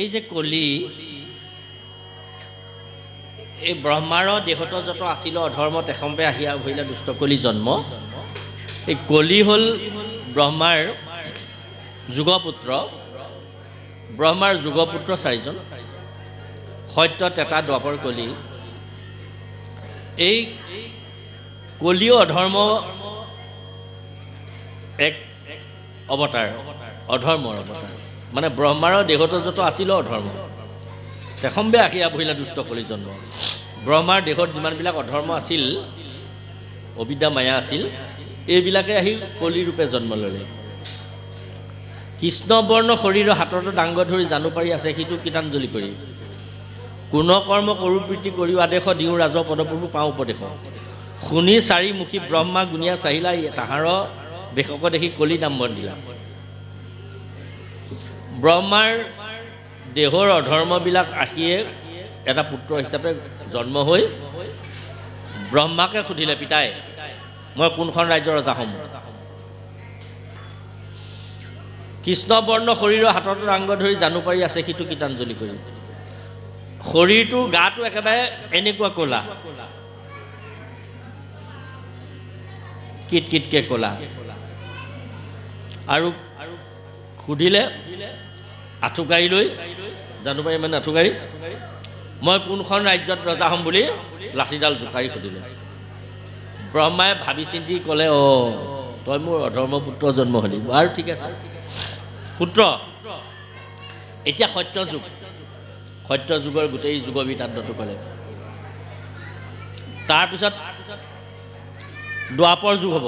এই যে কলি এই ব্ৰহ্মাৰ দেহত যত আছিল অধৰ্ম তেখম্পে আহিয়া ভৰিলে দুষ্ট কলি জন্ম। এই কলি হ'ল ব্ৰহ্মাৰ যুগপুত্ৰ। ব্ৰহ্মাৰ যুগপুত্ৰ চাৰিজন, সত্য, তেতা, দ্বাপৰ, কলি। এই কলি অধৰ্ম এক অৱতাৰ, অধৰ্মৰ অৱতাৰ। মানে ব্ৰহ্মাৰ দেহত যত আছিল অধৰ্ম তেখম্পে আহিয়া ভৰিলে দুষ্ট কলি জন্ম। ব্ৰহ্মাৰ দেহত যিমানবিলাক অধৰ্ম আছিল, অবিদ্যা মায়া আছিল, এইবিলাকে আহি কলি ৰূপে জন্ম ল'লে। কৃষ্ণবৰ্ণ শৰীৰৰ হাতত ডাংগ ধৰি জানু পাৰি আছে সিটো কীৰ্তাঞ্জলি কৰি। কোন কৰ্ম কৰো প্ৰীতি কৰিও আদেশ দিওঁ ৰাজ পদপ্ৰভু পাওঁ উপদেশ। শুনি চাৰিমুখী ব্ৰহ্মা গুণিয়া চাহিলা তাহাৰ বেশক দেখি কলি নাম দিলা। ব্ৰহ্মাৰ দেহৰ অধৰ্মবিলাক আহিয়ে এটা পুত্ৰ হিচাপে জন্ম হৈ ব্ৰহ্মাকে সুধিলে, পিতাই মই কোনখন ৰাজ্যৰ ৰজা হ'ম? কৃষ্ণবৰ্ণ শৰীৰৰ হাতত ডাংগ ধৰি জানু পাৰি আছে সিটো কীৰ্তাঞ্জলি কৰি। শৰীৰটো গাটো একেবাৰে এনেকুৱা ক'লা, কিট কিটকে ক'লা। আৰু সুধিলে আঁঠুকাৰি লৈ, জানুবাৰী মানে আঁঠুকাৰি, মই কোনখন ৰাজ্যত ৰজা হ'ম বুলি লাঠিডাল জোকাৰি সুধিলে। ব্ৰহ্মাই ভাবি চিন্তি ক'লে, তই মোৰ অধৰ্ম পুত্ৰ জন্ম হ'লি, আৰু ঠিক আছে পুত্ৰ, এতিয়া সত্য যুগ, সত্য যুগৰ গোটেই যুগ বৃত্তান্তটো ক'লে। তাৰপিছত দ্বাপৰ যুগ হ'ব,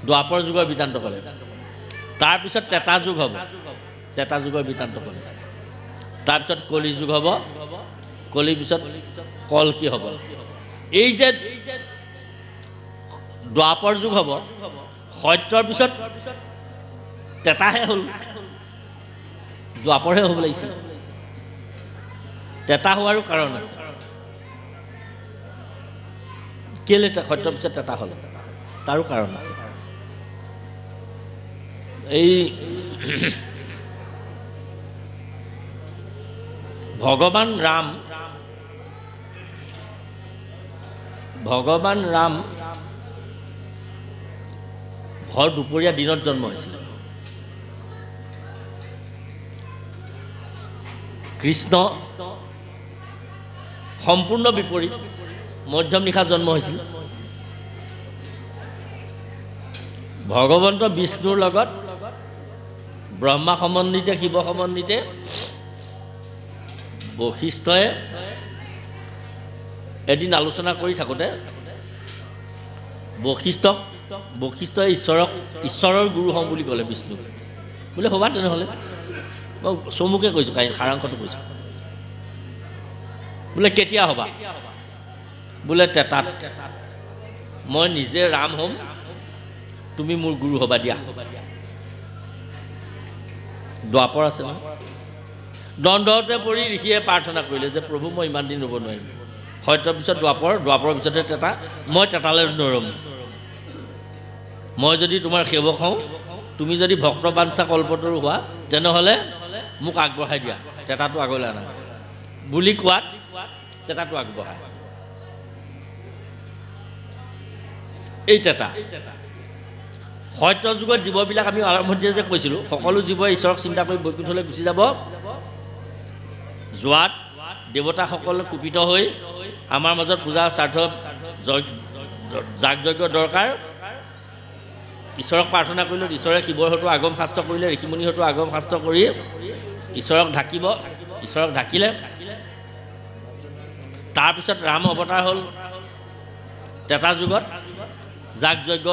দ্বাপৰ যুগৰ বৃত্তান্ত ক'লে। তাৰপিছত তেতা যুগ হ'ব, তেতা যুগৰ বৃত্তান্ত ক'লে। তাৰপিছত কলি যুগ হ'ব, কলিৰ পিছত কল্কি হ'ব। এই যে দ্বাপৰ যুগ হ'ব, সত্যৰ পিছত তেতাহে হ'ল, দ্বাপৰহে হ'ব লাগিছিল। তেতা হোৱাৰো কাৰণ আছে। কেলে সত্যৰ পিছত তেতা হ'ল, তাৰো কাৰণ আছে। এই ভগৱান ৰাম ভৰ দুপৰীয়া দিনত জন্ম হৈছিলে। কৃষ্ণ সম্পূৰ্ণ বিপৰীত, মধ্যম নিশা জন্ম হৈছিল। ভগৱন্ত বিষ্ণুৰ লগত ব্ৰহ্মা সমন্বিতে, শিৱ সমন্বিতে বশিষ্ঠই এদিন আলোচনা কৰি থাকোঁতে বশিষ্ঠই ঈশ্বৰৰ গুৰু হওঁ বুলি ক'লে বিষ্ণুক। বোলে হ'বা তেনেহ'লে, মই চমুকে কৈছোঁ, সাৰাংশটো কৈছোঁ। বোলে কেতিয়া হ'বা? বোলে তেতাত। মই নিজে ৰাম হ'ম, তুমি মোৰ গুৰু হ'বা দিয়া। দ্বাপৰ আছে নহয়, দ্বন্দ্বতে পৰি ঋষিয়ে প্ৰাৰ্থনা কৰিলে যে প্ৰভু মই ইমান দিন ৰ'ব নোৱাৰিম। সত্যৰ পিছত দ্বাপৰ, দ্বাপৰৰ পিছতে তেতা, মই তেতালৈ নৰম। মই যদি তোমাৰ সেৱক হওঁ, তুমি যদি ভক্ত বাঞ্ছা কল্পতৰু হোৱা, তেনেহ'লে মোক আগবঢ়াই দিয়া, তেতাটো আগলৈ আনা বুলি কোৱাত তেতাটো আগবঢ়ায়। এই তেতা সত্য যুগত জীৱবিলাক আমি আৰম্ভণিতে যে কৈছিলোঁ, সকলো জীৱই ঈশ্বৰক চিন্তা কৰি বৈকুণ্ঠলৈ গুচি যাব। যোৱাত দেৱতাসকল কুপিত হৈ আমাৰ মাজত পূজা স্বাৰ্থ যাগ যজ্ঞ দৰকাৰ, ঈশ্বৰক প্ৰাৰ্থনা কৰিলে ঈশ্বৰে শিৱৰ হয়তো আগম শাস্ত্ৰ কৰিলে, ঋষিমুনিৰ হয়তো আগম শাস্ত্ৰ কৰি ঈশ্বৰক ঢাকিব। ঈশ্বৰক ঢাকিলে, তাৰপিছত ৰাম অৱতাৰ হ'ল তেতা যুগত। যাগ যজ্ঞ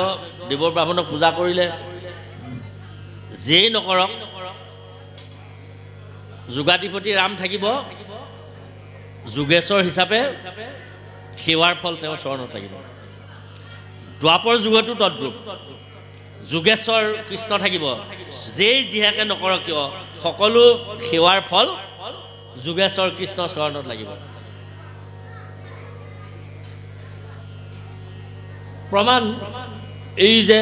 দেৱৰ ব্ৰাহ্মণক পূজা কৰিলে, যেই নকৰক যুগাধিপতি ৰাম থাকিব, যোগেশ্বৰ হিচাপে সেৱাৰ ফল তেওঁৰ চৰণত থাকিব। দ্বাপৰ যুগতো তদ্ৰূপ, যোগেশ্বৰ কৃষ্ণ থাকিব, যেই যিহাকে নকৰক কিয় সকলো সেৱাৰ ফল যোগেশ্বৰ কৃষ্ণৰ চৰণত লাগিব। প্ৰমাণ এই যে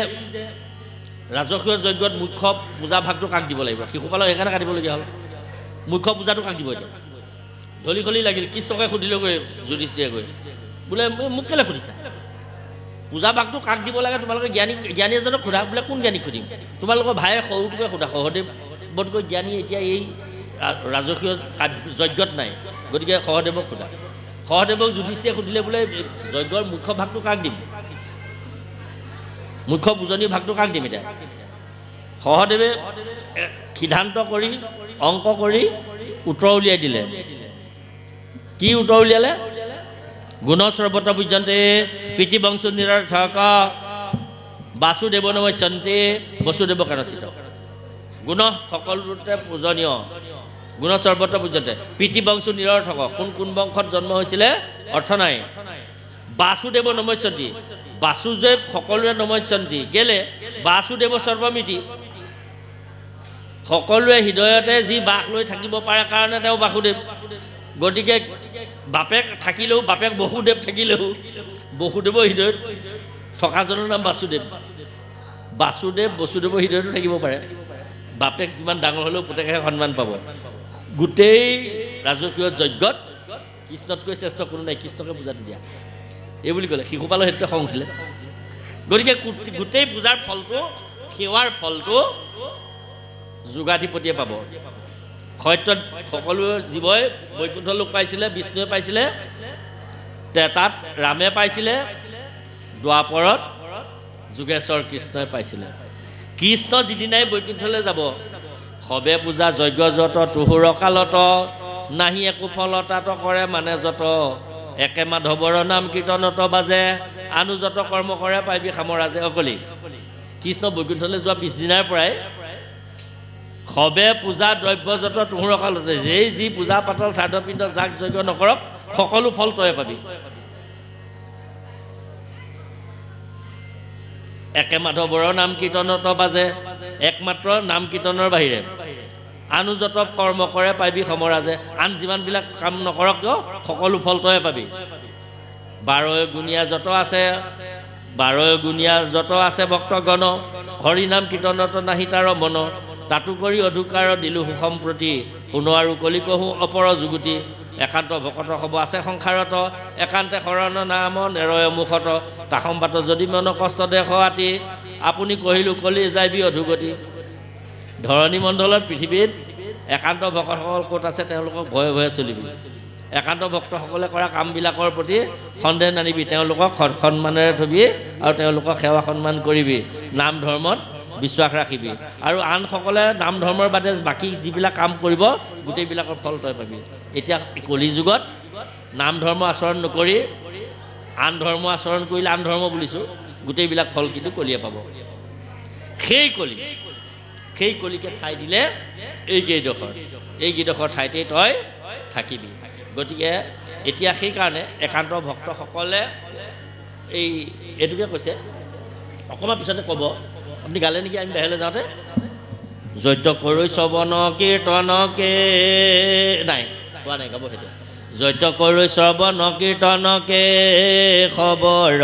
ৰাজকীয় যজ্ঞত মুখ্য পূজা ভাগটো কাক দিব লাগিব? শিশুপালক সেইকাৰণে কাটিবলগীয়া হ'ল। মুখ্য পূজাটো কাক দিব? এতিয়া ধলি খলি লাগিল। কৃষ্ণকে সুধিলেগৈ যুধিষ্ঠিৰে গৈ, বোলে মোক কেলৈ সুধিছা? পূজা ভাগটো কাক দিব লাগে তোমালোকে জ্ঞানী এজনক সোধা। বোলে কোন জ্ঞানীক সুধিম? তোমালোকৰ ভায়ে সৰুটোকে সোধা। সহদেৱতকৈ জ্ঞানী এতিয়া এই ৰাজকীয় যজ্ঞত নাই, গতিকে সহদেৱক সোধা। সহদেৱক যুধিষ্ঠিৰে সুধিলে বোলে যজ্ঞৰ মুখ্য ভাগটো কাক দিম? মুখ্য পূজনীয় ভাগটো কাক দিম? এতিয়া সহদেৱে সিদ্ধান্ত কৰি অংক কৰি উত্তৰ উলিয়াই দিলে। কি উত্তৰ উলিয়ালে? গুণ সৰ্বত পূজ্যন্তে প্ৰীতিবংশু নিৰৰ্থক বাসুদেৱ নমস্যন্তে বসুদেৱ কানচিত। গুণ সকলোতে পূজনীয়, গুণ সৰ্বত পূজ্যন্তে প্ৰীতিবংশু নিৰৰ্থক। কোন বংশত জন্ম হৈছিলে অৰ্থ নাই। বাসুদেৱ নমস্যন্তি, বাসুদেৱ সকলোৰে নমস্যন্তি। কেলে? বাসুদেৱ সৰ্বমিতি, সকলোৰে হৃদয়তে যি বাস লৈ থাকিব পাৰে কাৰণে তেওঁ বাসুদেৱ। গতিকে বাপেক থাকিলেও, বাপেক বসুদেৱ থাকিলেও বসুদেৱৰ হৃদয়ত থকাজনৰ নাম বাসুদেৱ। বাসুদেৱ বসুদেৱৰ হৃদয়তো থাকিব পাৰে। বাপেক যিমান ডাঙৰ হ'লেও পুতেকেহে সন্মান পাব। গোটেই ৰাজকীয় যজ্ঞত কৃষ্ণতকৈ শ্ৰেষ্ঠ কোনো নাই, কৃষ্ণকে পূজাটো দিয়া এই বুলি ক'লে। শিশুপালৰ সেইটোতে খং উঠিলে। গতিকে গোটেই পূজাৰ ফলটো, সেৱাৰ ফলটো যোগাধিপতিয়ে পাব। সত্যত সকলো জীৱই বৈকুণ্ঠ লোক পাইছিলে, বিষ্ণুৱে পাইছিলে, তাত ৰামে পাইছিলে, দ্বাপৰত যোগেশ্বৰ কৃষ্ণই পাইছিলে। কৃষ্ণ যিদিনাই বৈকুণ্ঠলৈ যাব, সবে পূজা যজ্ঞ যত তুহুৰ কালত নাহি একো ফলতাত কৰে মানে যত একে মাধৱৰ নাম কীৰ্তনত বাজে আনু যত কৰ্ম কৰে পাইবি সামৰাজে অকলি। কৃষ্ণ বৈকুণ্ঠলৈ যোৱা 20 দিনাৰ পৰাই সবে পূজা দ্ৰব্য যত তুহুৰ কালতে, যেই যি পূজা পাতল শ্ৰাদ্ধপিণ্ড যাগ যজ্ঞ নকৰক সকলো ফল তয়ে পাবি। একে মাধৱৰ নাম কীৰ্তনত বাজে, একমাত্ৰ নাম কীৰ্তনৰ বাহিৰে আনু যত কৰ্ম কৰে পাবি সমৰাজে। আন যিমানবিলাক কাম নকৰক কিয় সকলো ফল তয়ে পাবি। 12 গুণীয়া যত আছে, 12 গুণীয়া যত আছে ভক্তগণ, হৰি নাম কীৰ্তনত নাহি তাৰ মন। তাতো কৰি অধুকাৰ দিলো সুষম প্ৰতি, শুনো আৰু কলি কহো অপৰ যুগুতি। একান্ত ভকত হ'ব আছে সংসাৰত, একান্তে শৰণ নাম নেৰয় মুখত। তাসম্বাত যদি মন কষ্ট দেশ আতি, আপুনি কহিলো কলি যাইবি অধুগতি। ধৰণী মণ্ডলত পৃথিৱীত একান্ত ভকতসকল ক'ত আছে তেওঁলোকক ভয়ে ভয়ে চলিবি। একান্ত ভক্তসকলে কৰা কামবিলাকৰ প্ৰতি সন্দেহ নানিবি, তেওঁলোকক সন্মানেৰে থবি আৰু তেওঁলোকক সেৱা সন্মান কৰিবি। নাম ধৰ্মত বিশ্বাস ৰাখিবি আৰু আনসকলে নাম ধৰ্মৰ বাদে বাকী যিবিলাক কাম কৰিব গোটেইবিলাকৰ ফল তই পাবি। এতিয়া কলি যুগত নাম ধৰ্ম আচৰণ নকৰি আন ধৰ্ম আচৰণ কৰিলে, আন ধৰ্ম বুলিছোঁ, গোটেইবিলাক ফল কিন্তু কলিয়ে পাব। সেই কলিকে ঠাই দিলে এইকেইডোখৰ ঠাইতেই তই থাকিবি। গতিকে এতিয়া সেইকাৰণে একান্ত ভক্তসকলে এইটোকে কৈছে, অকণমান পিছতে ক'ব। আপুনি গালে নেকি আমি বাহিৰলৈ যাওঁতে? যজ্ঞ কৰি শ্ৰৱণ কীৰ্তনকে, নাই কোৱা নাই, গাব সেইটো। যজ্ঞ কৰি শ্ৰৱণ কীৰ্তনকে খবৰ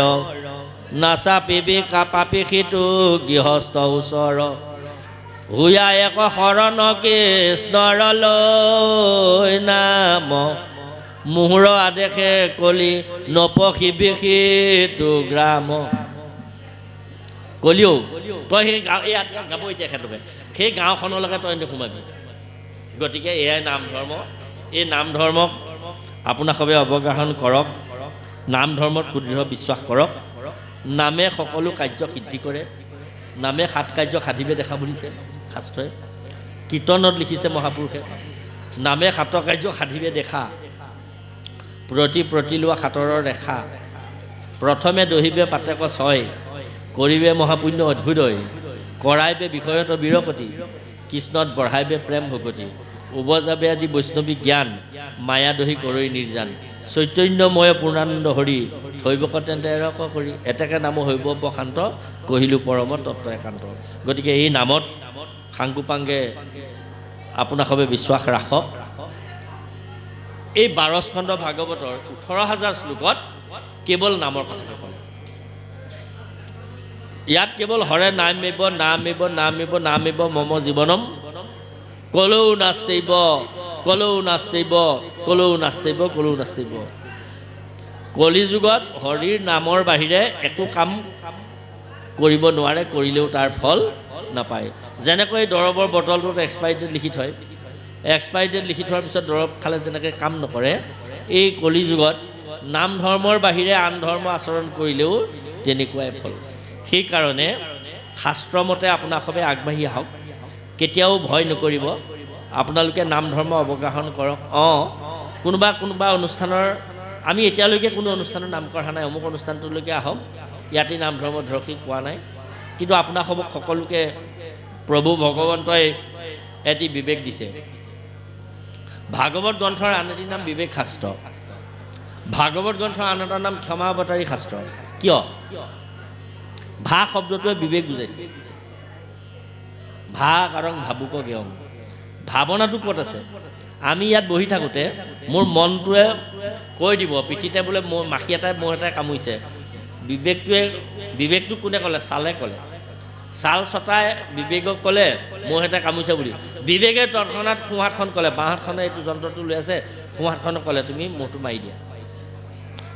নাচাপিবি কাপাপি সিটো গৃহস্থ ওচৰ। হুয়া এক শৰণ কৃষ্ণৰলৈ নাম, মুহুৰ আদেশে কলি নপশিবি সিটো গ্ৰাম। কলিও তই সেই গাঁও গাব এতিয়া ক্ষেত্ৰতে সেই গাঁওখনলৈকে তই সোমাবি। গতিকে এয়াই নাম ধৰ্ম। এই নাম ধৰ্মক আপোনাক সবে অৱগাহন কৰক। নাম ধৰ্মত সুদৃঢ় বিশ্বাস কৰক। নামে সকলো কাৰ্য সিদ্ধি কৰে। নামে 7 কাৰ্য সাধিবে দেখা বুলিছে শাস্ত্ৰই। কীৰ্তনত লিখিছে মহাপুৰুষে, নামে 7 কাৰ্য সাধিবে দেখা, প্ৰতি লোৱা 7ৰ ৰেখা। প্ৰথমে দহিবে পাতেক 6, কৰিবে মহাপুণ্য অদ্ভুতই, কৰাইবে বিষয়ত বীৰপতি, কৃষ্ণত বঢ়াইবে প্ৰেম ভকতি, উপজাবে আদি বৈষ্ণৱী জ্ঞান, মায়া দহি কৰৈ নিৰ্জান, চৈতন্যময় পূৰ্ণানন্দ হৰি, থৈবক তেন্তে এৰক কৰি, এতেকে নাম হৈব শান্ত, কহিলো পৰম তত্ত্ব একান্ত। গতিকে এই নামত সাংগুপাংগে আপোনাক সবে বিশ্বাস ৰাখক। এই 12 স্কন্ধ ভাগৱতৰ 18,000 শ্লোকত কেৱল নামৰ কথা ক'লে। ইয়াত কেৱল হৰে নামেব নামেব নামেব নামেব মম জীৱনম কলৌ নাস্তেইব কলৌ নাস্তেইব কলৌ নাস্তেইব কলৌ নাস্তেইব। কলিযুগত হৰিৰ নামৰ বাহিৰে একো কাম কৰিব নোৱাৰে, কৰিলেও তাৰ ফল নাপায়। যেনেকৈ দৰৱৰ বটলটোত এক্সপায়াৰী ডেট লিখি থয়, এক্সপায়াৰী ডেট লিখি থোৱাৰ পিছত দৰৱ খালে যেনেকৈ কাম নকৰে, এই কলিযুগত নাম ধৰ্মৰ বাহিৰে আন ধৰ্ম আচৰণ কৰিলেও তেনেকুৱাই ফল। সেইকাৰণে শাস্ত্ৰমতে আপোনাক সবে আগবাঢ়ি আহক, কেতিয়াও ভয় নকৰিব। আপোনালোকে নাম ধৰ্ম অৱগাহন কৰক। কোনোবা কোনোবা অনুষ্ঠানৰ, আমি এতিয়ালৈকে কোনো অনুষ্ঠানৰ নাম কৰা নাই, অমুক অনুষ্ঠানটোলৈকে আহক, ইয়াতে নাম ধৰ্ম ধৰক কোৱা নাই। কিন্তু আপোনাক সকলোকে প্ৰভু ভগৱন্তই এটি বিবেক দিছে। ভাগৱত গ্ৰন্থৰ আন এটি নাম বিবেক শাস্ত্ৰ, ভাগৱত গ্ৰন্থৰ আন এটা নাম ক্ষমাৱতাৰী শাস্ত্ৰ। কিয়? ভা শব্দটোৱে বিবেক বুজাইছে। ভা কাৰণ ভাবুক জ্ঞং, ভাৱনাটো ক'ত আছে? আমি ইয়াত বহি থাকোঁতে মোৰ মনটোৱে কৈ দিব পিঠিতে বোলে মোৰ মাখি এটাই মহ এটাই কামুৰিছে। বিবেকটো কোনে ক'লে? ছালে ক'লে। ছাল ছটাই বিবেকক ক'লে মহ এটাই কামুৰিছে বুলি। বিবেকে তৎক্ষণাত সোঁহাতখন ক'লে, বাঁহাতখনে এইটো যন্ত্ৰটো লৈ আছে, সোঁহাতখনে ক'লে তুমি মহটো মাৰি দিয়া।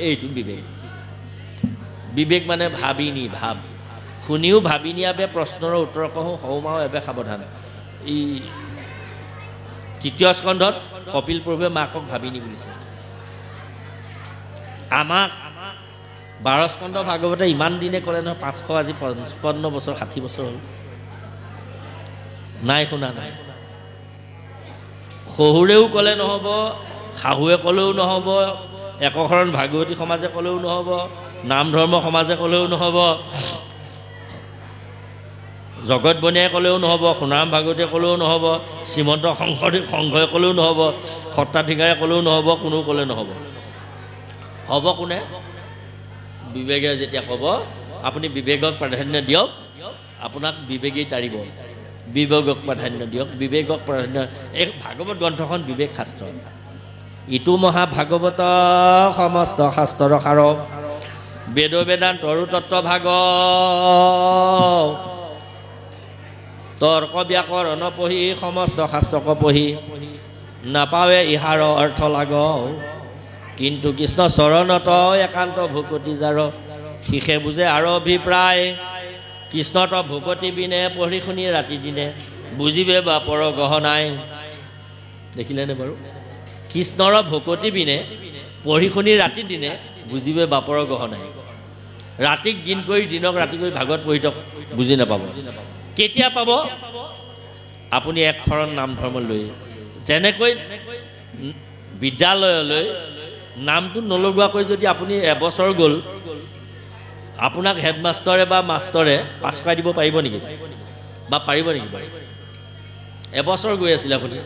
এইটো বিবেক। বিবেক মানে ভাবিনি, ভাব শুনিও ভাবি নিয়াবে প্ৰশ্নৰ উত্তৰ কহোঁ সৌমাও এবে সাৱধান। এই ৩য় স্কন্ধত কপিল প্ৰভুৱে মাকক ভাবিনি বুলিছে। আমাক 12 স্কন্ধ ভাগৱতে ইমান দিনে ক'লে নহয়, 500 আজি 55 বছৰ 60 বছৰ হ'ল, নাই শুনা নাই। শহুৰেও ক'লে নহ'ব, শাহুৱে ক'লেও নহ'ব, একশৰণ ভাগৱতী সমাজে ক'লেও নহ'ব, নাম ধৰ্ম সমাজে ক'লেও নহ'ব, জগত বনিয়াই ক'লেও নহ'ব, সোণাৰাম ভাগৱতীয়ে ক'লেও নহ'ব, শ্ৰীমন্ত শংকৰদেৱ সংঘই ক'লেও নহ'ব, সত্ৰাধিকাৰে ক'লেও নহ'ব, কোনো ক'লে নহ'ব। হ'ব কোনে? বিবেকে যেতিয়া ক'ব আপুনি বিবেকক প্ৰাধান্য দিয়ক, আপোনাক বিবেকেই তাৰিব। বিবেকক প্ৰাধান্য দিয়ক, বিবেকক প্ৰাধান্য। এই ভাগৱত গ্ৰন্থখন বিবেক শাস্ত্ৰ। ইটো মহাভাগৱত সমস্ত শাস্ত্ৰৰ সাৰ, বেদ বেদান্তৰো তত্ত্বভাগ, তৰ্ক ব্যাকৰণ পঢ়ি সমস্ত শাস্ত্ৰক পঢ়ি, নাপাৱে ইহাৰ অৰ্থ লাগ, কিন্তু কৃষ্ণ চৰণত একান্ত ভকতি যাৰ, শিষে বুজে আৰু অভিপ্ৰায়, কৃষ্ণত ভকতি বিনে পঢ়ি শুনি ৰাতি দিনে, বুজিবে বাপৰ গহনাই। দেখিলেনে বাৰু? কৃষ্ণৰ ভকতি বিনে পঢ়ি শুনি ৰাতি দিনে, বুজিবে বাপৰ গহনাই। ৰাতিক দিন কৰি দিনক ৰাতি কৰি ভাগৱত পঢ়ি থক, বুজি নাপাব। কেতিয়া পাব? আপুনি একশৰণ নাম ধৰ্ম লৈ। যেনেকৈ বিদ্যালয়লৈ নামটো নলগোৱাকৈ যদি আপুনি এবছৰ গ'ল, আপোনাক হেডমাষ্টৰে বা মাষ্টৰে পাছ কৰাই দিব পাৰিব নেকি? বা পাৰিব নেকি বাৰু? এবছৰ গৈ আছিলে আপুনি,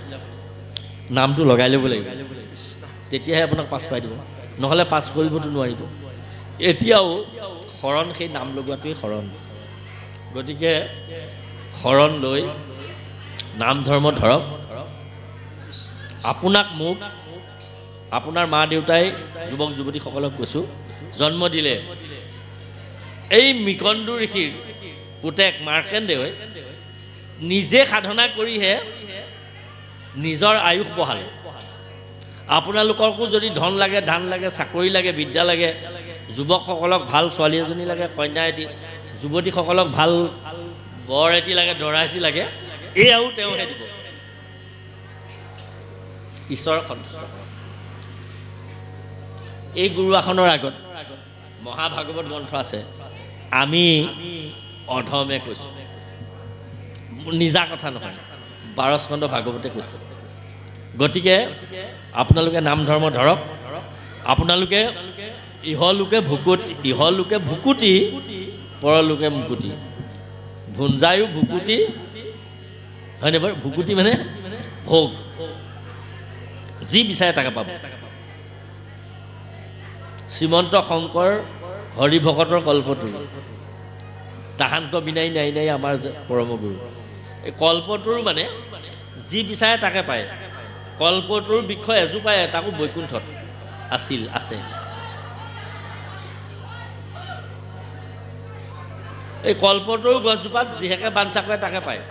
নামটো লগাই ল'ব লাগিব, তেতিয়াহে আপোনাক পাছ কৰাই দিব, নহ'লে পাছ কৰিবতো নোৱাৰিব। এতিয়াও শৰণ, সেই নাম লগোৱাটোৱেই শৰণ। গতিকে শৰণ লৈ নাম ধৰ্ম ধৰক। আপোনাক মোক, আপোনাৰ মা দেউতাই, যুৱক যুৱতীসকলক কৈছোঁ, জন্ম দিলে। এই মৃকন্দু ঋষিৰ পুতেক মাৰ্কেণ্ডেয় নিজে সাধনা কৰিহে নিজৰ আয়ুস বঢ়ালে। আপোনালোককো যদি ধন লাগে, ধান লাগে, চাকৰি লাগে, বিদ্যা লাগে, যুৱকসকলক ভাল ছোৱালী এজনী লাগে, কন্যা এটি, যুৱতীসকলক ভাল বৰ এটি লাগে, দৰা এটি লাগে, এয়াও তেওঁহে দিব। ঈশ্বৰক সন্তুষ্ট কৰক। এই গুৰু আসনৰ আগত মহাভাগৱত গ্ৰন্থ আছে। আমি অধমে কৈছোঁ, নিজা কথা নহয়, 12 স্কন্ধ ভাগৱতে কৈছে। গতিকে আপোনালোকে নাম ধৰ্ম ধৰক। আপোনালোকে ইহলোকে ভুকুতি পৰলোকে মুকুতি, ভুঞ্জায়ো ভুকুতি, হয়নে বাৰু? ভুকুতি মানে ভোগ, যি বিচাৰে তাকে পাব। শ্ৰীমন্ত শংকৰ হৰিভকতৰ কল্পতৰু, তাহান্ত বিনাই নাই নাই আমাৰ পৰমগুৰু। এই কল্পতৰু মানে যি বিচাৰে তাকে পায়। কল্পতৰুৰ বৃক্ষ এজোপাই তাকো বৈকুণ্ঠত আছে। এই কল্পতৰু গছজোপাত যিহেকে বাঞ্ছা কৰে তাকে পায়।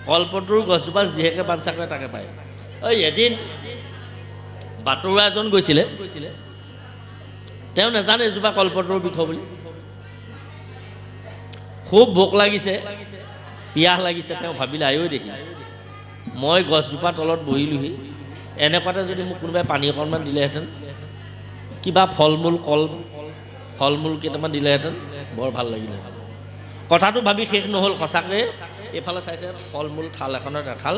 কল্পতৰু গছজোপাত যিহেকে বাঞ্ছা কৰে তাকে পায়। এদিন বাটৰুৱা এজন গৈছিলে, তেওঁ নাজানে এজোপা কল্পতৰু বৃক্ষ বুলি। খুব ভোক লাগিছে, পিয়াহ লাগিছে, তেওঁ ভাবিলে আয়ৈ দেখি মই গছজোপা তলত বহিলোহি, এনেকুৱাতে যদি মোক কোনোবাই পানী অকণমান দিলেহেঁতেন, কিবা ফল মূল কেইটামান দিলেহেঁতেন, বৰ ভাল লাগিলে। কথাটো ভাবি শেষ নহ'ল। সঁচাকৈ এইফালে চাইছে ফল মূল থাল এখনত এঠাল,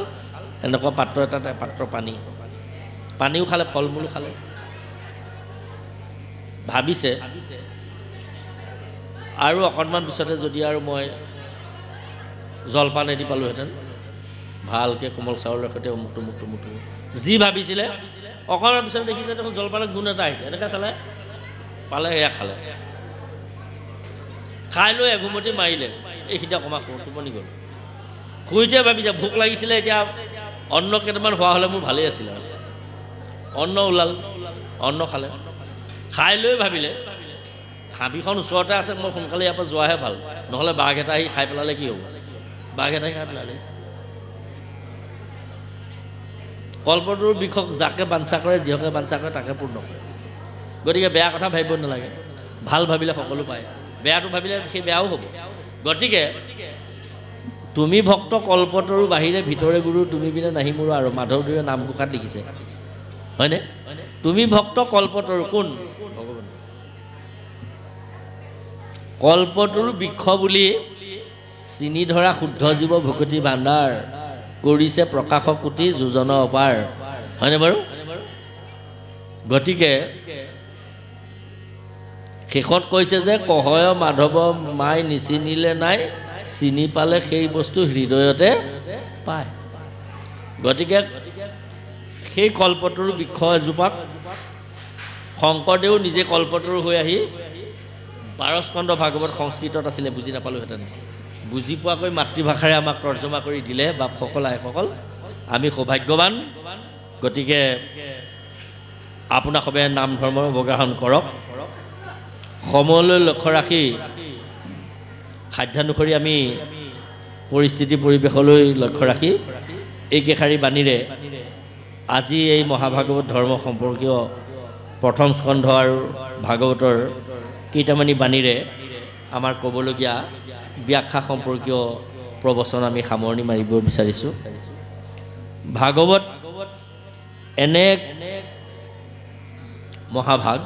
এনেকুৱা পাত্ৰ এটাত এপাত্ৰ পানীও খালে, ফল মূলো খালে। ভাবিছে আৰু অকণমান পিছতে যদি আৰু মই জলপান এদি পালোহেঁতেন, ভালকৈ কোমল চাউলৰ সৈতে অমুকটো যি ভাবিছিলে, অকণমান পিছতে দেখিছে দেখোন জলপানৰ গুণ এটা আহিছে। এনেকৈ চালে, পালে, এয়া খালে। খাই লৈ এঘুমতি মাৰিলে, এইখিনিতে অকণমান টোপনি গ'ল। শুইতে ভাবিছে ভোক লাগিছিলে, এতিয়া অন্ন কেইটামান হোৱা হ'লে মোৰ ভালেই আছিলে। অন্ন ওলাল, অন্ন খালে। খাই লৈ ভাবিলে হাবিখন ওচৰতে আছে, মই সোনকালে ইয়াৰ পৰা যোৱাহে ভাল, নহ'লে বাঘ এটা আহি খাই পেলালে কি হ'ব। বাঘ এটাই খাই পেলালে। কল্পতৰু বৃক্ষক যাকে বাঞ্ছা কৰে, যিহকে বাঞ্ছা কৰে তাকে পূৰ্ণ কৰে। গতিকে বেয়া কথা ভাবিব নালাগে, ভাল ভাবিলে সকলো পায়, বেয়াটো ভাবিলে সেই বেয়াও হ'ব। গতিকে তুমি ভক্ত কল্পতৰু বাহিৰে ভিতৰে গুৰু, তুমি বিনে নাহি মোৰো আৰু, মাধৱদেৱে নামঘোষাত লিখিছে, হয়নে? তুমি ভক্ত কল্পতৰু, কোন? ভগৱান। কল্পতৰু বৃক্ষ বুলি চিনি ধৰা শুদ্ধ জীৱ ভকতি ভাণ্ডাৰ, কৰিছে প্ৰকাশক কোটি যোজন অপাৰ, হয়নে বাৰু? গতিকে শেষত কৈছে যে কহয় মাধৱ মাই নিচিনিলে নাই, চিনি পালে সেই বস্তু হৃদয়তে পায়। গতিকে সেই কল্পতৰু বৃক্ষ এজোপাক শংকৰদেৱেও নিজে কল্পতৰু হৈ আহি 12 স্কন্ধ ভাগৱত সংস্কৃতত আছিলে, বুজি নাপালোহেঁতেন। বুজি পোৱাকৈ মাতৃভাষাৰে আমাক তৰ্জমা কৰি দিলে বাপসকল, আইসকল, আমি সৌভাগ্যৱান। গতিকে আপোনাক সবে নাম ধৰ্মৰ অৱগাহন কৰক। সময়লৈ লক্ষ্য ৰাখি সাধ্যানুসৰি আমি পৰিস্থিতি পৰিৱেশলৈ লক্ষ্য ৰাখি এইকেইষাৰি বাণীৰে আজি এই মহাভাগৱত ধৰ্ম সম্পৰ্কীয় প্ৰথম স্কন্ধ আৰু ভাগৱতৰ কেইটামানি বাণীৰে আমাৰ ক'বলগীয়া ব্যাখ্যা সম্পৰ্কীয় প্ৰবচন আমি সামৰণি মাৰিব বিচাৰিছোঁ। ভাগৱত এনে মহাভাগ,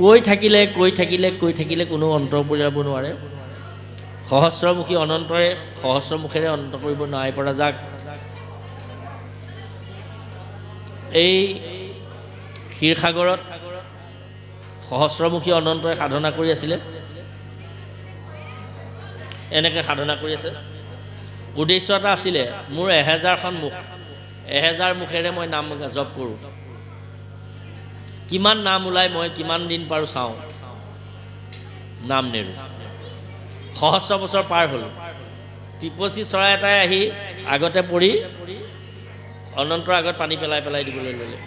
কৈ থাকিলে কোনো অন্ত পৰিয়াব নোৱাৰে। সহস্ৰমুখী অনন্তৰে সহস্ৰমুখেৰে অন্ত কৰিব নোৱাৰি পৰা যাক এই ক্ষীৰসাগৰত সহস্ৰমুখী অনন্তই সাধনা কৰি আছিলে, এনেকৈ সাধনা কৰি আছে। উদ্দেশ্য এটা আছিলে, মোৰ 1000খন মুখ, 1000 মুখেৰে মই নাম জপ কৰোঁ, কিমান নাম ওলাই মই কিমান দিন পাৰোঁ চাওঁ, নাম নেৰোঁ। সহস্ৰ বছৰ পাৰ হ'ল, টিপচী চৰাই এটাই আহি আগতে পৰি অনন্তৰ আগত পানী পেলাই দিবলৈ ল'লে।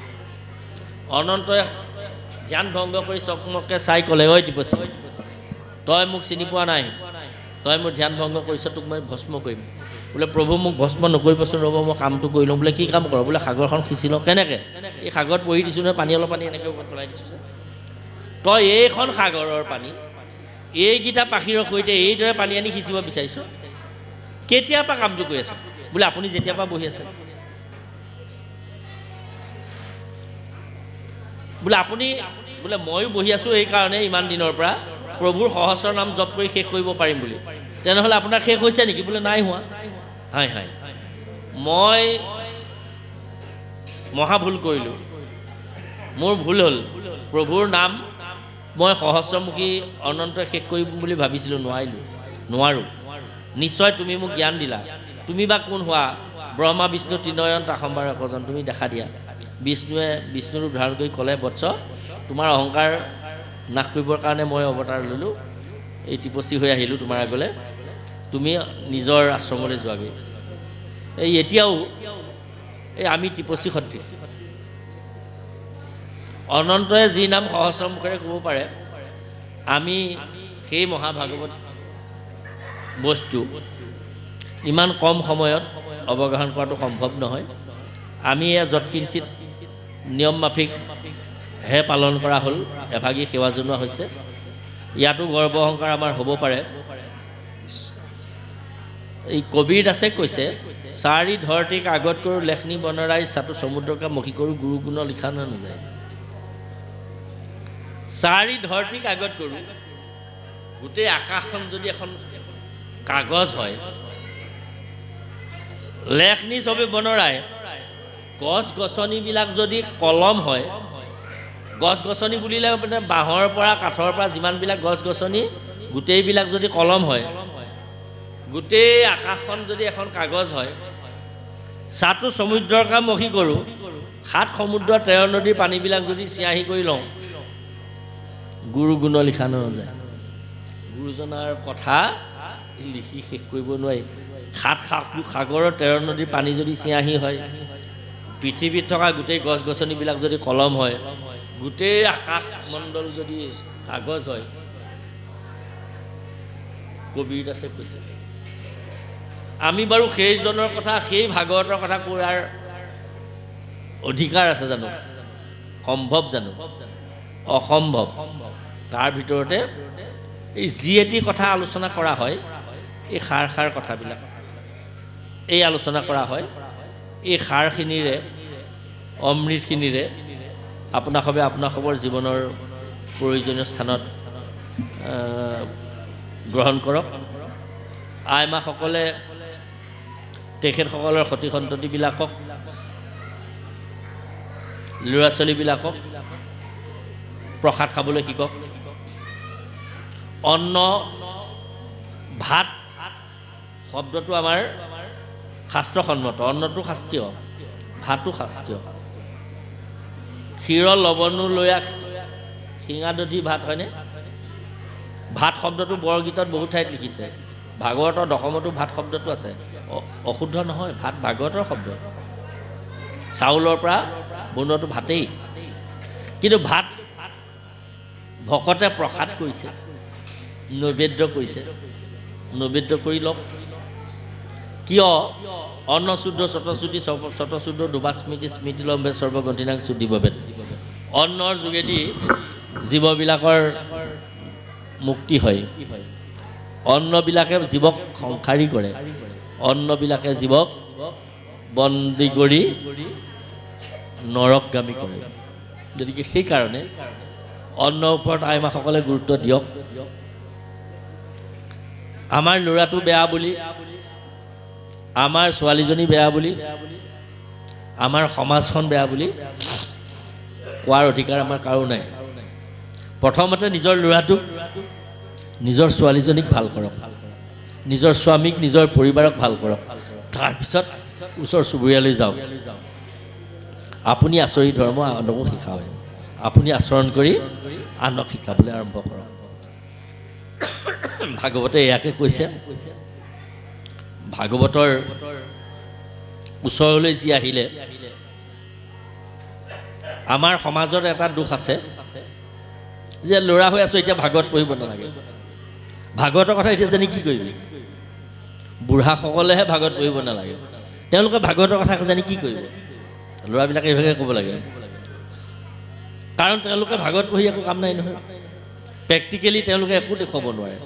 অনন্তই ধ্যান ভংগ কৰি চকমককৈ চাই ক'লে, ঐ টিপচী, তই মোক চিনি পোৱা নাই, তই মোৰ ধ্যান ভংগ কৰিছ, তোক মই ভস্ম কৰিম। বোলে প্ৰভু মোক ভস্ম নকৰিবচোন, ৰ'ব মই কামটো কৰি লওঁ। বোলে কি কাম কৰ? বোলে সাগৰখন সিঁচি লওঁ। কেনেকৈ? এই সাগৰত পঢ়ি দিছোঁ নহয়, পানী অলপ পানী এনেকৈ ওপৰত পেলাই দিছোঁ যে, তই এইখন সাগৰৰ পানী এইকেইটা পাখিৰৰ সৈতে এইদৰে পানী আনি সিঁচিব বিচাৰিছ, কেতিয়াৰ পৰা কামটো কৰি আছ? বোলে আপুনি যেতিয়াৰ পৰা বহি আছে। বোলে আপুনি, বোলে ময়ো বহি আছোঁ এইকাৰণে ইমান দিনৰ পৰা প্ৰভুৰ সহস্ৰ নাম জপ কৰি শেষ কৰিব পাৰিম বুলি। তেনেহ'লে আপোনাৰ শেষ হৈছে নেকি? বোলে নাই হোৱা। হয়, মই মহা ভুল কৰিলোঁ, মোৰ ভুল হ'ল। প্ৰভুৰ নাম মই সহস্ৰমুখী অনন্তই শেষ কৰিম বুলি ভাবিছিলোঁ, নোৱাৰোঁ। নিশ্চয় তুমি মোক জ্ঞান দিলা। তুমি বা কোন হোৱা? ব্ৰহ্মা বিষ্ণু ত্ৰিনয়ন তাসম্বাৰ একজন, তুমি দেখা দিয়া। বিষ্ণুৱে বিষ্ণু ৰূপ ধাৰণ কৰি ক'লে, বৎস, তোমাৰ অহংকাৰ নাশ কৰিবৰ কাৰণে মই অৱতাৰ ল'লোঁ, এই টিপচী হৈ আহিলোঁ তোমাৰ আগলৈ, তুমি নিজৰ আশ্ৰমলৈ যোৱাগৈ। এই এতিয়াও এই আমি টিপচী সদৃশ। অনন্তই যি নাম সহস্ৰ মুখেৰে ক'ব পাৰে, আমি সেই মহাভাগৱত বস্তু ইমান কম সময়ত অৱগাহন কৰাটো সম্ভৱ নহয়। আমি এয়া যৎকিঞ্চিত নিয়ম মাফিকহে পালন কৰা হ'ল, এভাগী সেৱা জনোৱা হৈছে। ইয়াতো গৰ্ব অহংকাৰ আমাৰ হ'ব পাৰে। এই কবিৰ দাসে কৈছে, চাৰি ধৰতিক আগত কৰোঁ লেখনি বনৰাই, চাটো সমুদ্ৰকে মখি কৰোঁ গুৰু গুণ লিখা নাযায়। চাৰি ধৰতিক আগত কৰোঁ, গোটেই আকাশখন যদি এখন কাগজ হয়, লেখনি চবে বনৰাই, গছ গছনিবিলাক যদি কলম হয়, গছ গছনি বুলিলে মানে বাঁহৰ পৰা কাঠৰ পৰা যিমানবিলাক গছ গছনি গোটেইবিলাক যদি কলম হয়, গোটেই আকাশখন যদি এখন কাগজ হয়, চাটো সমুদ্ৰৰ কাম মখি কৰোঁ, 7 সমুদ্ৰ 13 নদীৰ পানীবিলাক যদি চিয়াহী কৰি লওঁ, গুৰু গুণ লিখা নাযায়। গুৰুজনাৰ কথা লিখি শেষ কৰিব নোৱাৰি। 7 সাগৰৰ 13 নদীৰ পানী যদি চিয়াহী হয়, পৃথিৱীত থকা গোটেই গছ গছনিবিলাক যদি কলম হয়, গোটেই আকাশ মণ্ডল যদি কাগজ হয়, কবিৰ দাসে কৈছে। আমি বাৰু সেইজনৰ কথা, সেই ভাগৱতৰ কথা কোৱাৰ অধিকাৰ আছে জানো? সম্ভৱ জানো? অসম্ভৱ। তাৰ ভিতৰতে এই যি এটি কথা আলোচনা কৰা হয়, এই সাৰ কথাবিলাক এই আলোচনা কৰা হয়, এই সাৰখিনিৰে অমৃতখিনিৰে আপোনাসৱৰ জীৱনৰ প্ৰয়োজনীয় স্থানত গ্ৰহণ কৰক। আইমাসকলে তেখেতসকলৰ সতি সন্ততিবিলাকক, ল'ৰা ছোৱালীবিলাকক প্ৰসাদ খাবলৈ শিকক। অন্ন, ভাত শব্দটো আমাৰ শাস্ত্ৰসন্মত। অন্নটো শাস্ত্ৰীয়, ভাতো শাস্ত্ৰীয়। ক্ষীৰ লৱণো লৈয়া শিঙা দধি ভাত, হয়নে? ভাত শব্দটো বৰগীতত বহুত ঠাইত লিখিছে। ভাগৱতৰ দশমতো ভাত শব্দটো আছে, অশুদ্ধ নহয়। ভাত ভাগৱতৰ শব্দ, চাউলৰ পৰা বনোৱাটো ভাতেই। কিন্তু ভাত ভকতে প্ৰসাদ কৰিছে, নৈবেদ্য কৰিছে, নৈবেদ্য কৰি লওক। কিয়? অন্ন শুদ্ধ শতশ্ৰুতি শতশুদ্ধ দুবা স্মৃতি স্মৃতি লম্বে সৰ্বগ্ৰন্থিনাং শুদ্ধিভৱেৎ। অন্নৰ যোগেদি জীৱবিলাকৰ মুক্তি হয়। অন্নবিলাকে জীৱক সংসাৰী কৰে, অন্নবিলাকে জীৱক বন্দী কৰি নৰকগামী কৰে। গতিকে সেইকাৰণে অন্নৰ ওপৰত আইমাসকলে গুৰুত্ব দিয়ক। আমাৰ ল'ৰাটো বেয়া বুলি, আমাৰ ছোৱালীজনী বেয়া বুলি, আমাৰ সমাজখন বেয়া বুলি কোৱাৰ অধিকাৰ আমাৰ কাৰো নাই। প্ৰথমতে নিজৰ ল'ৰাটোক, নিজৰ ছোৱালীজনীক ভাল কৰক, নিজৰ স্বামীক, নিজৰ পৰিবাৰক ভাল কৰক, তাৰপিছত ওচৰ চুবুৰীয়ালৈ যাওক। আপুনি আচৰি ধৰ্ম আনকো শিকায়, আপুনি আচৰণ কৰি আনক শিকাবলৈ আৰম্ভ কৰক। ভাগৱতে ইয়াকে কৈছে। ভাগৱতৰ ওচৰলৈ যি আহিলে, আমাৰ সমাজত এটা দোষ আছে যে ল'ৰা হৈ আছোঁ, এতিয়া ভাগৱত পঢ়িব নালাগে। ভাগৱতৰ কথা এতিয়া জানি কি কৰিবি? বুঢ়াসকলেহে ভাগৱত পঢ়িব নালাগে, তেওঁলোকে ভাগৱতৰ কথা জানি কি কৰিব? ল'ৰাবিলাকে এইভাগে ক'ব লাগে, কাৰণ তেওঁলোকে ভাগৱত পঢ়ি একো কাম নাই নহয়। প্ৰেক্টিকেলি তেওঁলোকে একো দেখুৱাব নোৱাৰে।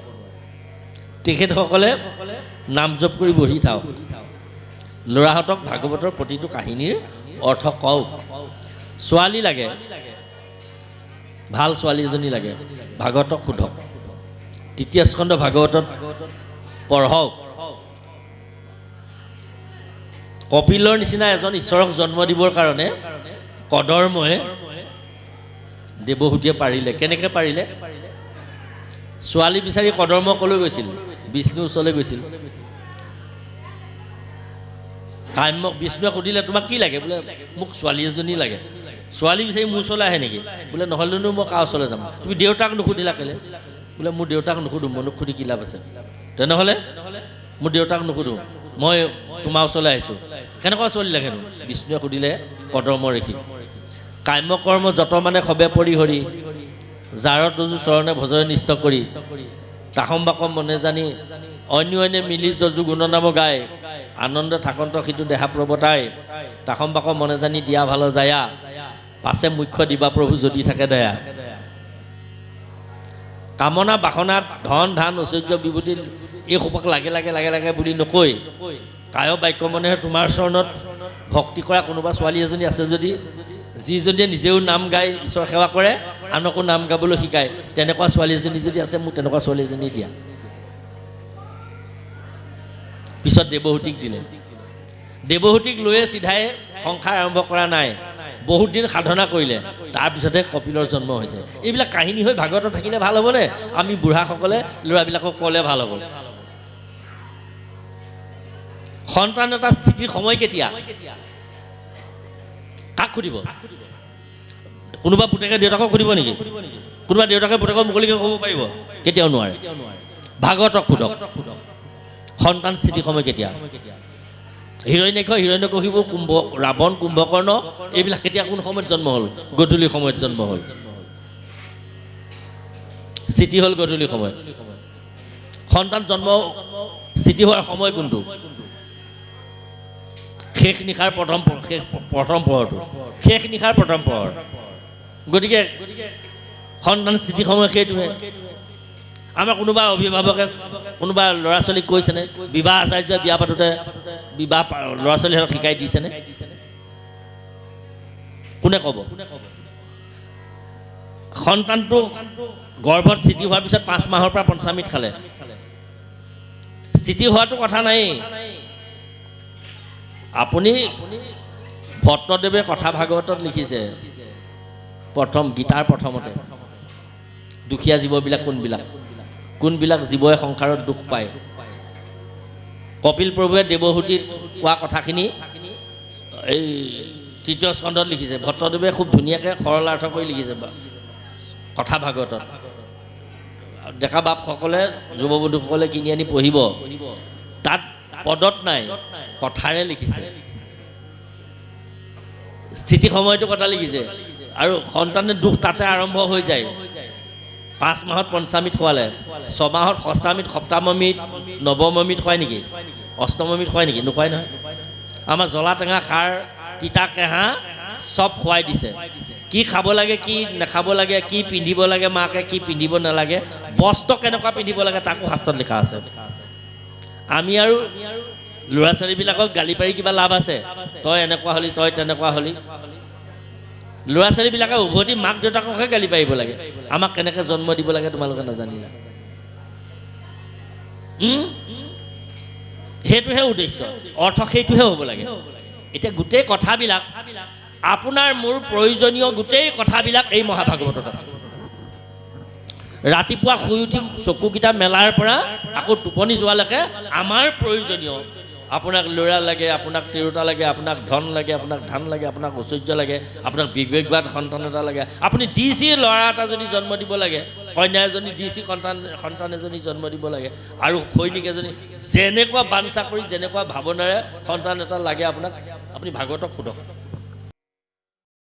তেখেতসকলে নাম জপ কৰি বহি থাকক, ল'ৰাহঁতক ভাগৱতৰ প্ৰতিটো কাহিনীৰ অৰ্থ কওক। ছোৱালী লাগে, ভাল ছোৱালী এজনী লাগে, ভাগৱতক সোধক, 3য় স্কন্ধ ভাগৱতত পঢ়ক। কপিলৰ নিচিনা এজন ঈশ্বৰক জন্ম দিবৰ কাৰণে কদৰ্মই দেৱহূতিয়ে পাৰিলে। কেনেকৈ পাৰিলে? ছোৱালী বিচাৰি কদৰ্ম কলৈ গৈছিল? বিষ্ণুৰ ওচৰলৈ গৈছিল। কাম্যক বিষ্ণুৱে সুধিলে, তোমাক কি লাগে? বোলে মোক ছোৱালী এজনী লাগে। ছোৱালী বিচাৰি মোৰ ওচৰলৈ আহে নেকি? বোলে নহ'লেনো মই কাৰ ওচৰলৈ যাম? তুমি দেউতাক নুসুধিলা কেলে? বোলে মোৰ দেউতাক নুসুধোঁ, মনুক সুধি কি লাভ আছে? তেনেহ'লে মোৰ দেউতাক নুসুধোঁ, মই তোমাৰ ওচৰলৈ আহিছোঁ। কেনেকুৱা ছোৱালী লাগেনো? বিষ্ণুৱে সুধিলে কদৰ্ম ঋষি। কাম্যকৰ্ম যত মানে সবে পৰি হৰি, যাৰ তজু চৰণে ভজয় নিষ্ঠ কৰি তাহম বাকম মনে জানি অন্য অন্যে মিলি যজু গুণনাম গায় আনন্দ থাকন্ত সিটো দেহা প্ৰবতাই তাহম বাকম মনে জানি দিয়া ভাল যায়া পাছে মুখ্য দিবা প্ৰভু যদি থাকে দয়া কামনা বাসনা ধন ধান ঐশ্বৰ্য বিভূতি এই সোপাক লাগে লাগে লাগে লাগে বুলি নকৈ কায় বাক্য মনেহে তোমাৰ চৰণত ভক্তি কৰা কোনোবা ছোৱালী এজনী আছে যদি যিজনীয়ে নিজেও নাম গাই ঈশ্বৰ সেৱা কৰে আনকো নাম গাবলৈ শিকায় তেনেকুৱা ছোৱালী এজনী যদি আছে মোক তেনেকুৱা ছোৱালী এজনী দিয়া পিছত দেৱহূতিক দিলে দেৱহূতিক লৈয়ে চিধাই সংসাৰ আৰম্ভ কৰা নাই বহুত দিন সাধনা কৰিলে তাৰপিছতহে কপিলৰ জন্ম হৈছে এইবিলাক কাহিনী হৈ ভাগৱতত থাকিলে ভাল হ'বনে আমি বুঢ়াসকলে ল'ৰাবিলাকক ক'লে ভাল হ'ব সন্তান এটা স্থিতিৰ সময় কেতিয়া কাক সুধিব কোনোবা পুতেকে দেউতাকক সুধিব নেকি কোনোবা দেউতাকে পুতেকক মুকলিকে ক'ব পাৰিব কেতিয়াও নোৱাৰে ভাগৱতক সোধক সন্তান স্থিতি সময় কেতিয়া হিৰণ্যকশিপু কুম্ভ ৰাৱণ কুম্ভকৰ্ণ এইবিলাক কেতিয়া কোন সময়ত জন্ম হ'ল গধূলি সময়ত জন্ম হ'ল স্থিতি হ'ল গধূলি সময়ত সন্তান জন্ম স্থিতি হোৱাৰ সময় কোনটো শেষ নিশাৰ প্ৰথম পহৰটো শেষ নিশাৰ প্ৰথম পহৰ গতিকে সন্তান স্থিতি সময় সেইটোহে আমাৰ কোনোবা অভিভাৱকে কোনোবা ল'ৰা ছোৱালীক কৈছেনে বিবাহ আচাৰ্যই বিয়া পাতোঁতে বিবাহ ল'ৰা ছোৱালীহঁতক শিকাই দিছেনে কোনে ক'ব সন্তানটো গৰ্ভত স্থিতি হোৱাৰ পিছত 5 মাহৰ পৰা পঞ্চামৃত খালে স্থিতি হোৱাটো কথা নাই আপুনি ভট্টদেৱে কথা ভাগৱতত লিখিছে প্ৰথম গীতাৰ প্ৰথমতে দুখীয়া জীৱবিলাক কোনবিলাক জীৱই সংসাৰত দুখ পায় কপিল প্ৰভুৱে দেৱহূতিত কোৱা কথাখিনি এই তৃতীয় স্কন্ধত লিখিছে ভট্টদেৱে খুব ধুনীয়াকৈ সৰলাৰ্থ কৰি লিখিছে কথা ভাগৱতত ডেকা বাপসকলে যুৱবন্ধুসকলে কিনি আনি পঢ়িব তাত পদত নাই কথাৰে লিখিছে স্থিতি সময়টো কথা লিখিছে আৰু সন্তানৰ দুখ তাতে আৰম্ভ হৈ যায় 5 মাহত পঞ্চামৃত খোৱালে 6 মাহত ষষ্ঠামৃত সপ্তমমৃত নৱমমৃত খুৱাই নেকি অষ্টমমৃত খুৱাই নেকি নোখোৱাই নহয় আমাৰ জ্বলা টেঙা খাৰ তিতা কেঁহা চব খুৱাই দিছে কি খাব লাগে কি নাখাব লাগে কি পিন্ধিব লাগে মাকে কি পিন্ধিব নালাগে বস্ত্ৰ কেনেকুৱা পিন্ধিব লাগে তাকো শাস্ত্ৰত লিখা আছে আমি আৰু ল'ৰা ছোৱালীবিলাকক গালি পাৰি কিবা লাভ আছে তই এনেকুৱা হ'লি তই তেনেকুৱা হ'লি ল'ৰা ছোৱালীবিলাকে উভতি মাক দেউতাককহে গালি পাৰিব লাগে আমাক কেনেকৈ জন্ম দিব লাগে তোমালোকে নাজানিলা সেইটোহে উদ্দেশ্য অৰ্থ সেইটোহে হ'ব লাগে এতিয়া গোটেই কথাবিলাক আপোনাৰ মোৰ প্ৰয়োজনীয় গোটেই কথাবিলাক এই মহাভাগৱতত আছে ৰাতিপুৱা শুই উঠি চকুকেইটা মেলাৰ পৰা আকৌ টোপনি যোৱালৈকে আমাৰ প্ৰয়োজনীয় আপোনাক ল'ৰা লাগে আপোনাক তিৰোতা লাগে আপোনাক ধন লাগে আপোনাক ধান লাগে আপোনাক ঐশ্বৰ্য লাগে আপোনাক বিবেকবাদ সন্তান এটা লাগে আপুনি DC ল'ৰা এটা যদি জন্ম দিব লাগে কন্যা এজনী DC সন্তান এজনী জন্ম দিব লাগে আৰু সৈনিক এজনী যেনেকুৱা বাঞ্ছা কৰি যেনেকুৱা ভাৱনাৰে সন্তান এটা লাগে আপোনাক আপুনি ভাগৱতক সোধক